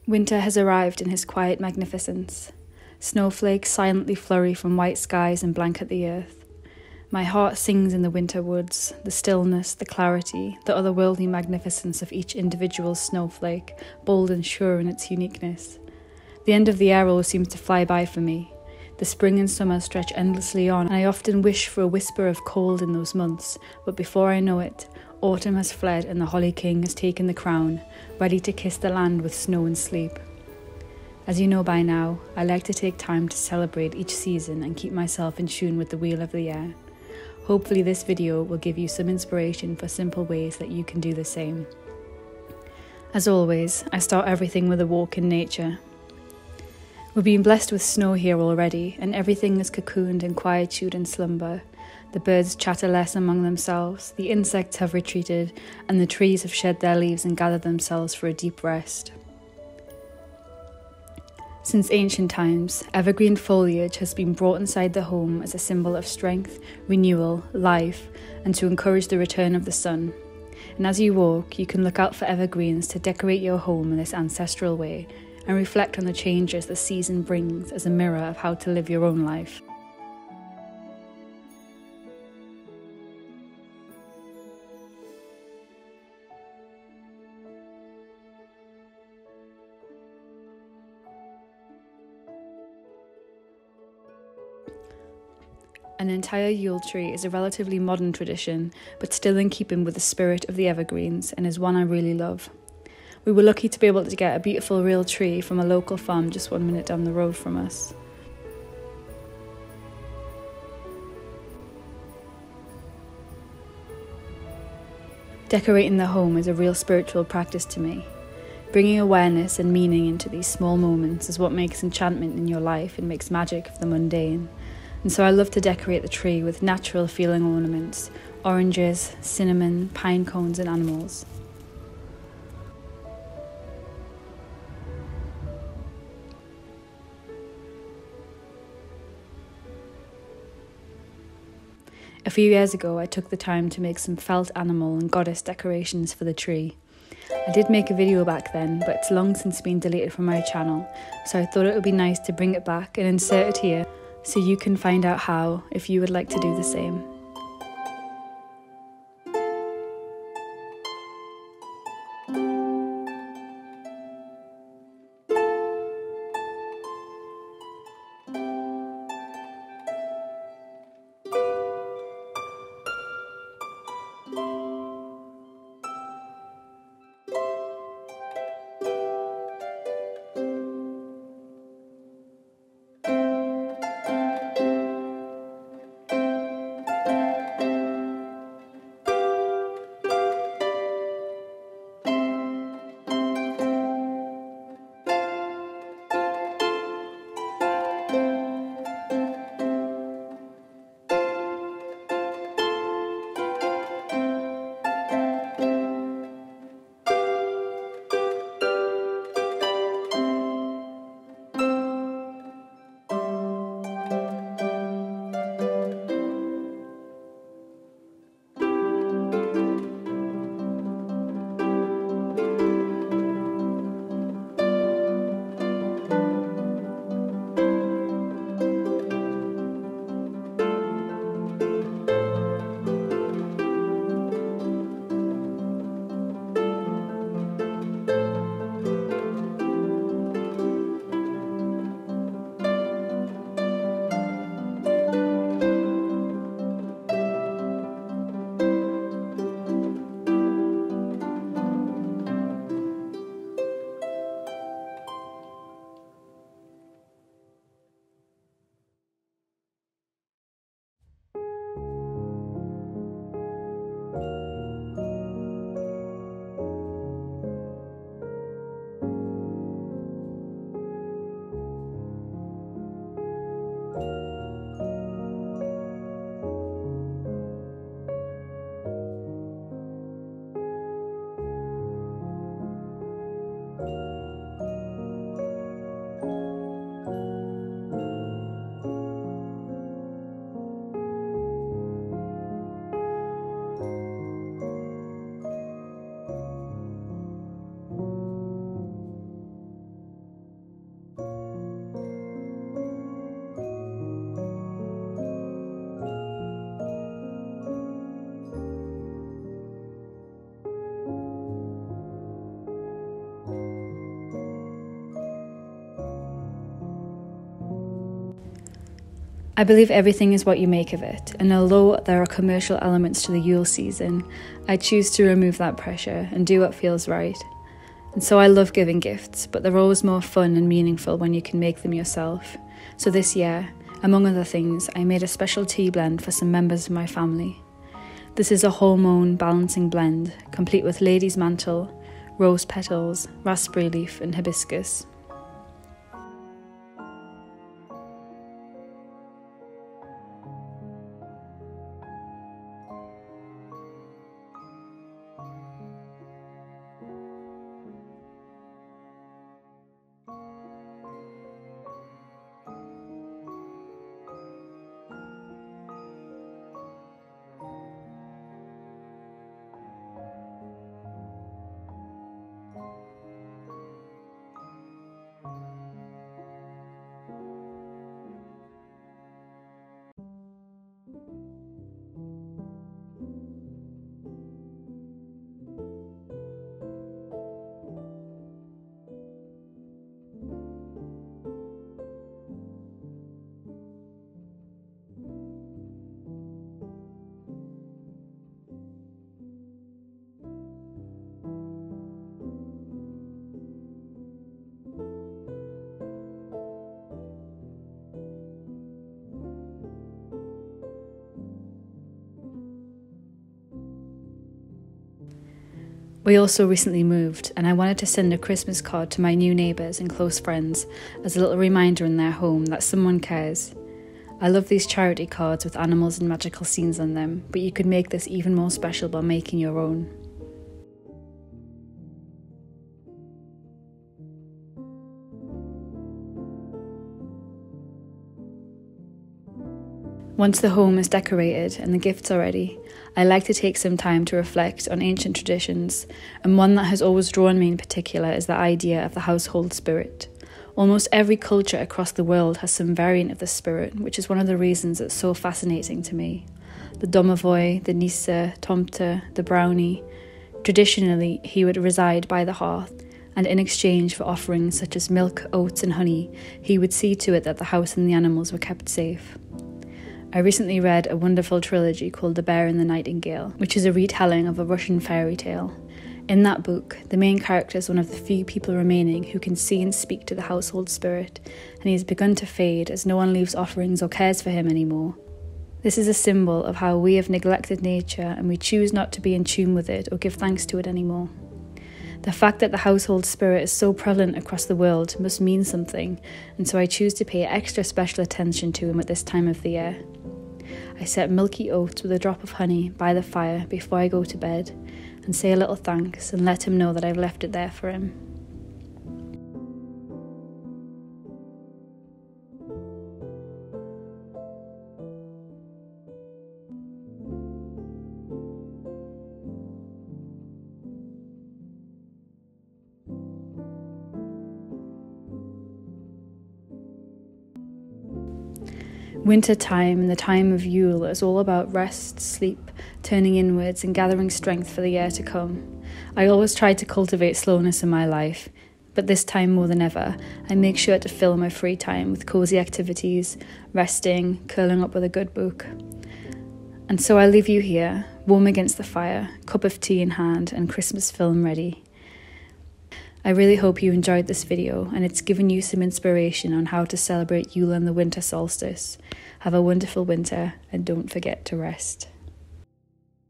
Winter has arrived in his quiet magnificence. Snowflakes silently flurry from white skies and blanket the earth. My heart sings in the winter woods, the stillness, the clarity, the otherworldly magnificence of each individual snowflake, bold and sure in its uniqueness. The end of the year always seems to fly by for me. The spring and summer stretch endlessly on, and I often wish for a whisper of cold in those months, but before I know it, autumn has fled and the Holly King has taken the crown, ready to kiss the land with snow and sleep. As you know by now, I like to take time to celebrate each season and keep myself in tune with the wheel of the year. Hopefully this video will give you some inspiration for simple ways that you can do the same. As always, I start everything with a walk in nature. We've been blessed with snow here already, and everything is cocooned in quietude and slumber. The birds chatter less among themselves, the insects have retreated, and the trees have shed their leaves and gathered themselves for a deep rest. Since ancient times, evergreen foliage has been brought inside the home as a symbol of strength, renewal, life, and to encourage the return of the sun. And as you walk, you can look out for evergreens to decorate your home in this ancestral way, and reflect on the changes the season brings as a mirror of how to live your own life. An entire Yule tree is a relatively modern tradition, but still in keeping with the spirit of the evergreens, and is one I really love. We were lucky to be able to get a beautiful real tree from a local farm just 1 minute down the road from us. Decorating the home is a real spiritual practice to me. Bringing awareness and meaning into these small moments is what makes enchantment in your life and makes magic of the mundane. And so I love to decorate the tree with natural feeling ornaments, oranges, cinnamon, pine cones and animals. A few years ago I took the time to make some felt animal and goddess decorations for the tree. I did make a video back then, but it's long since been deleted from my channel, so I thought it would be nice to bring it back and insert it here, so you can find out how if you would like to do the same. I believe everything is what you make of it, and although there are commercial elements to the Yule season, I choose to remove that pressure and do what feels right. And so I love giving gifts, but they're always more fun and meaningful when you can make them yourself. So this year, among other things, I made a special tea blend for some members of my family. This is a hormone balancing blend, complete with lady's mantle, rose petals, raspberry leaf and hibiscus. We also recently moved, and I wanted to send a Christmas card to my new neighbours and close friends as a little reminder in their home that someone cares. I love these charity cards with animals and magical scenes on them, but you could make this even more special by making your own. Once the home is decorated and the gifts are ready, I like to take some time to reflect on ancient traditions, and one that has always drawn me in particular is the idea of the household spirit. Almost every culture across the world has some variant of the spirit, which is one of the reasons it's so fascinating to me. The domovoi, the nisse, tomte, the brownie. Traditionally, he would reside by the hearth, and in exchange for offerings such as milk, oats and honey, he would see to it that the house and the animals were kept safe. I recently read a wonderful trilogy called The Bear and the Nightingale, which is a retelling of a Russian fairy tale. In that book, the main character is one of the few people remaining who can see and speak to the household spirit, and he has begun to fade as no one leaves offerings or cares for him anymore. This is a symbol of how we have neglected nature and we choose not to be in tune with it or give thanks to it anymore. The fact that the household spirit is so prevalent across the world must mean something, and so I choose to pay extra special attention to him at this time of the year. I set milky oats with a drop of honey by the fire before I go to bed and say a little thanks and let him know that I've left it there for him. Winter time and the time of Yule is all about rest, sleep, turning inwards and gathering strength for the year to come. I always try to cultivate slowness in my life, but this time more than ever, I make sure to fill my free time with cosy activities, resting, curling up with a good book. And so I leave you here, warm against the fire, cup of tea in hand and Christmas film ready. I really hope you enjoyed this video and it's given you some inspiration on how to celebrate Yule and the winter solstice. Have a wonderful winter and don't forget to rest.